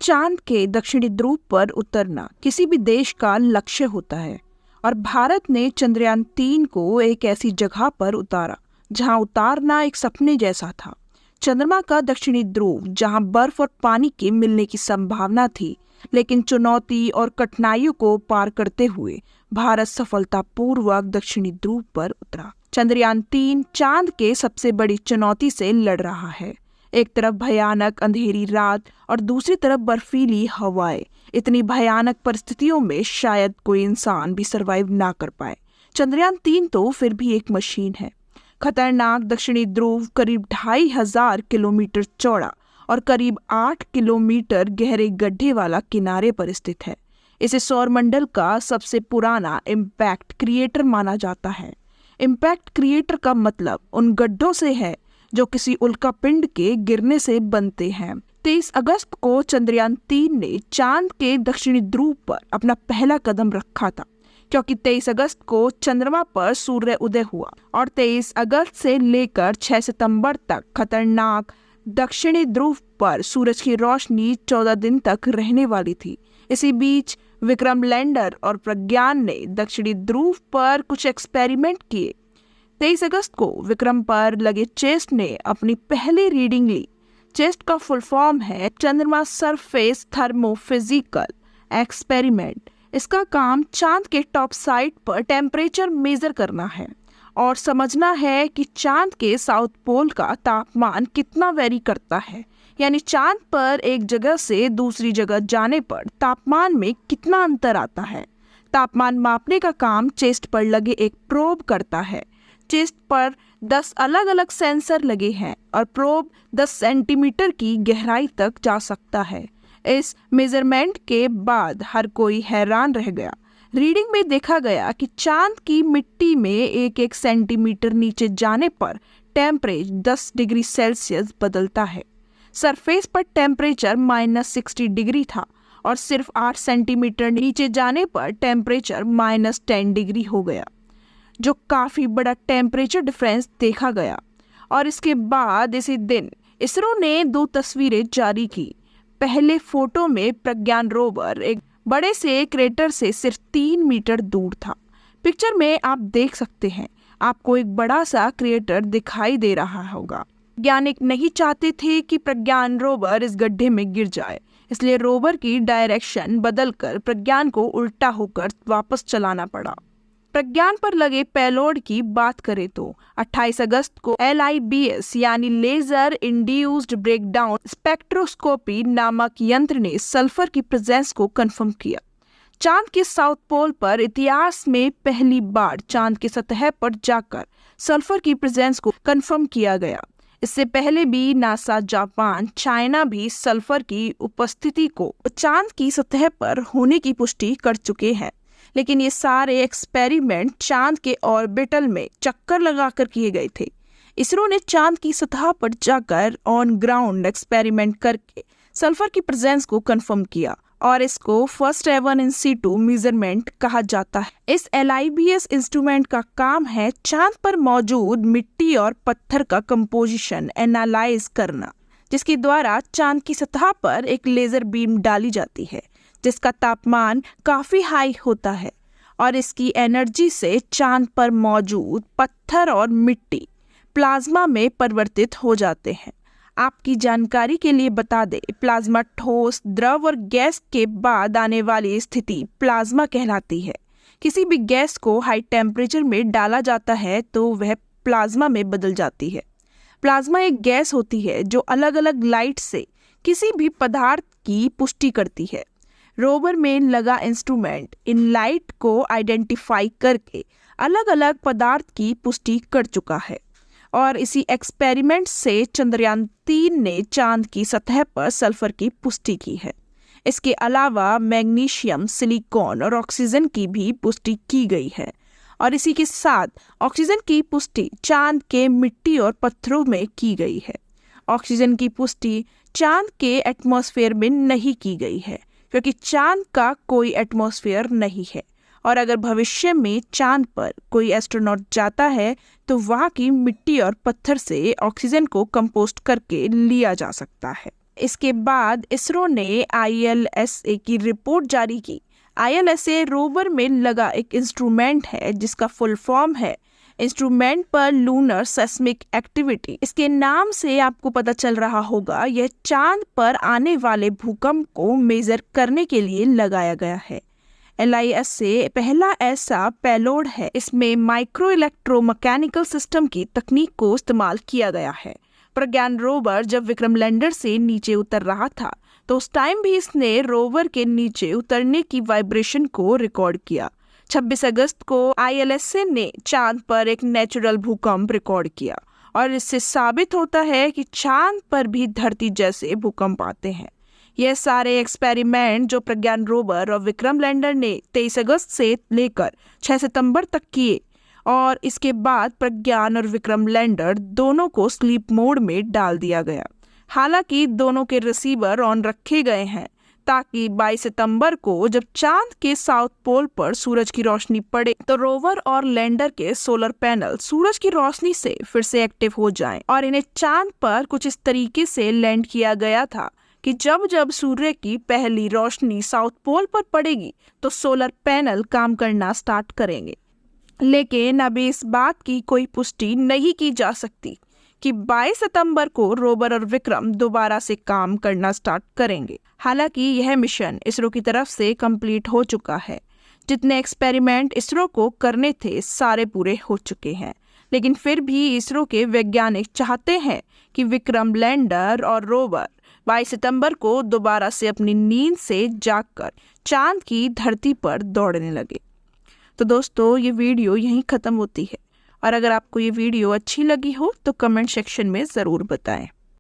चांद के दक्षिणी ध्रुव पर उतरना किसी भी देश का लक्ष्य होता है और भारत ने चंद्रयान-3 को एक ऐसी जगह पर उतारा जहां उतारना एक सपने जैसा था। चंद्रमा का दक्षिणी ध्रुव जहां बर्फ और पानी के मिलने की संभावना थी, लेकिन चुनौती और कठिनाइयों को पार करते हुए भारत सफलतापूर्वक दक्षिणी ध्रुव पर उतरा। चंद्रयान-3 चांद के सबसे बड़ी चुनौती से लड़ रहा है। एक तरफ भयानक अंधेरी रात और दूसरी तरफ बर्फीली हवाएं। इतनी भयानक परिस्थितियों में शायद कोई इंसान भी सरवाइव ना कर पाए। चंद्रयान-3 तो फिर भी एक मशीन है। खतरनाक दक्षिणी ध्रुव करीब 2500 किलोमीटर चौड़ा और करीब 8 किलोमीटर गहरे गड्ढे वाला किनारे पर स्थित है। इसे सौरमंडल का सबसे पुराना इम्पैक्ट क्रिएटर माना जाता है। इम्पैक्ट क्रिएटर का मतलब उन गड्ढों से है जो किसी उल्कापिंड के गिरने से बनते हैं। 23 अगस्त को चंद्रयान-3 ने चांद के दक्षिणी ध्रुव पर अपना पहला कदम रखा था, क्योंकि 23 अगस्त को चंद्रमा पर सूर्य उदय हुआ और 23 अगस्त से लेकर 6 सितंबर तक खतरनाक दक्षिणी ध्रुव पर सूरज की रोशनी 14 दिन तक रहने वाली थी। इसी बीच विक्रम लैंडर और प्रज्ञान ने दक्षिणी ध्रुव पर कुछ एक्सपेरिमेंट किए। 23 अगस्त को विक्रम पर लगे चेस्ट ने अपनी पहली रीडिंग ली। चेस्ट का फुल फॉर्म है चंद्रमा सरफेस थर्मोफिजिकल एक्सपेरिमेंट। इसका काम चांद के टॉप साइड पर टेम्परेचर मेजर करना है और समझना है कि चांद के साउथ पोल का तापमान कितना वेरी करता है, यानी चांद पर एक जगह से दूसरी जगह जाने पर तापमान में कितना अंतर आता है। तापमान मापने का काम चेस्ट पर लगे एक प्रोब करता है। चेस्ट पर 10 अलग अलग सेंसर लगे हैं और प्रोब 10 सेंटीमीटर की गहराई तक जा सकता है। इस मेजरमेंट के बाद हर कोई हैरान रह गया। रीडिंग में देखा गया कि चांद की मिट्टी में 1-1 सेंटीमीटर नीचे जाने पर टेम्परेचर 10 डिग्री सेल्सियस बदलता है। सरफेस पर टेम्परेचर -60 डिग्री था और सिर्फ 8 सेंटीमीटर नीचे जाने पर टेम्परेचर -10 डिग्री हो गया, जो काफ़ी बड़ा टेम्परेचर डिफरेंस देखा गया। और इसके बाद इसी दिन इसरो ने 2 तस्वीरें जारी की। पहले फोटो में प्रज्ञान रोवर एक बड़े से क्रेटर से सिर्फ 3 मीटर दूर था। पिक्चर में आप देख सकते हैं, आपको एक बड़ा सा क्रेटर दिखाई दे रहा होगा। वैज्ञानिक नहीं चाहते थे कि प्रज्ञान रोवर इस गड्ढे में गिर जाए, इसलिए रोवर की डायरेक्शन बदलकर प्रज्ञान को उल्टा होकर वापस चलाना पड़ा। प्रज्ञान पर लगे पेलोड की बात करें तो 28 अगस्त को LIBS यानी लेजर इंड्यूस्ड ब्रेकडाउन स्पेक्ट्रोस्कोपी नामक यंत्र ने सल्फर की प्रेजेंस को कंफर्म किया। चांद के साउथ पोल पर इतिहास में पहली बार चांद की सतह पर जाकर सल्फर की प्रेजेंस को कंफर्म किया गया। इससे पहले भी नासा, जापान, चाइना भी सल्फर की उपस्थिति को चांद की सतह पर होने की पुष्टि कर चुके हैं, लेकिन ये सारे एक्सपेरिमेंट चांद के ऑर्बिटल में चक्कर लगाकर किए गए थे। इसरो ने चांद की सतह पर जाकर ऑन ग्राउंड एक्सपेरिमेंट करके सल्फर की प्रेजेंस को कंफर्म किया और इसको first ever in situ measurement कहा जाता है। इस LIBS इंस्ट्रूमेंट का काम है चांद पर मौजूद मिट्टी और पत्थर का कंपोजिशन एनालाइज करना, जिसके द्वारा चांद की सतह पर एक लेजर बीम डाली जाती है जिसका तापमान काफी हाई होता है और इसकी एनर्जी से चांद पर मौजूद पत्थर और मिट्टी प्लाज्मा में परिवर्तित हो जाते हैं। आपकी जानकारी के लिए बता दें, प्लाज्मा ठोस, द्रव और गैस के बाद आने वाली स्थिति प्लाज्मा कहलाती है। किसी भी गैस को हाई टेम्परेचर में डाला जाता है तो वह प्लाज्मा में बदल जाती है। प्लाज्मा एक गैस होती है जो अलग अलग लाइट से किसी भी पदार्थ की पुष्टि करती है। रोवर में लगा इंस्ट्रूमेंट इन लाइट को आइडेंटिफाई करके अलग अलग पदार्थ की पुष्टि कर चुका है और इसी एक्सपेरिमेंट से चंद्रयान-3 ने चांद की सतह पर सल्फर की पुष्टि की है। इसके अलावा मैग्नीशियम, सिलिकॉन और ऑक्सीजन की भी पुष्टि की गई है और इसी के साथ ऑक्सीजन की पुष्टि चांद के मिट्टी और पत्थरों में की गई है। ऑक्सीजन की पुष्टि चांद के एटमॉस्फेयर में नहीं की गई है, क्योंकि चांद का कोई एटमॉस्फेयर नहीं है और अगर भविष्य में चांद पर कोई एस्ट्रोनॉट जाता है तो वहाँ की मिट्टी और पत्थर से ऑक्सीजन को कंपोस्ट करके लिया जा सकता है। इसके बाद इसरो ने ILSA की रिपोर्ट जारी की। ILSA रोवर में लगा एक इंस्ट्रूमेंट है जिसका फुल फॉर्म है इंस्ट्रूमेंट पर लूनर सेस्मिक एक्टिविटी। इसके नाम से आपको पता चल रहा होगा यह चांद पर आने वाले भूकंप को मेजर करने के लिए लगाया गया है। LISA पहला ऐसा पेलोड है। इसमें माइक्रो इलेक्ट्रोमैकेनिकल सिस्टम की तकनीक को इस्तेमाल किया गया है। प्रज्ञान रोवर जब विक्रम लैंडर से नीचे उतर रहा था तो उस टाइम भी इसने रोवर के नीचे उतरने की वाइब्रेशन को रिकॉर्ड किया। 26 अगस्त को ILSA ने चांद पर एक नेचुरल भूकंप रिकॉर्ड किया और इससे साबित होता है कि चांद पर भी धरती जैसे भूकंप आते हैं। यह सारे एक्सपेरिमेंट जो प्रज्ञान रोवर और विक्रम लैंडर ने 23 अगस्त से लेकर 6 सितंबर तक किए और इसके बाद प्रज्ञान और विक्रम लैंडर दोनों को स्लीप मोड में डाल दिया गया। हालांकि दोनों के रिसीवर ऑन रखे गए हैं ताकि 22 सितंबर को जब चांद के साउथ पोल पर सूरज की रोशनी पड़े तो रोवर और लैंडर के सोलर पैनल सूरज की रोशनी से फिर से एक्टिव हो जाएं और इन्हें चांद पर कुछ इस तरीके से लैंड किया गया था कि जब जब सूर्य की पहली रोशनी साउथ पोल पर पड़ेगी तो सोलर पैनल काम करना स्टार्ट करेंगे। लेकिन अभी इस बात की कोई पुष्टि नहीं की जा सकती कि 22 सितंबर को रोवर और विक्रम दोबारा से काम करना स्टार्ट करेंगे। हालांकि यह मिशन इसरो की तरफ से कंप्लीट हो चुका है। जितने एक्सपेरिमेंट इसरो को करने थे सारे पूरे हो चुके हैं, लेकिन फिर भी इसरो के वैज्ञानिक चाहते हैं कि विक्रम लैंडर और रोवर 22 सितंबर को दोबारा से अपनी नींद से जागकर चांद की धरती पर दौड़ने लगे। तो दोस्तों, ये वीडियो यहीं ख़त्म होती है और अगर आपको ये वीडियो अच्छी लगी हो तो कमेंट सेक्शन में ज़रूर बताएं।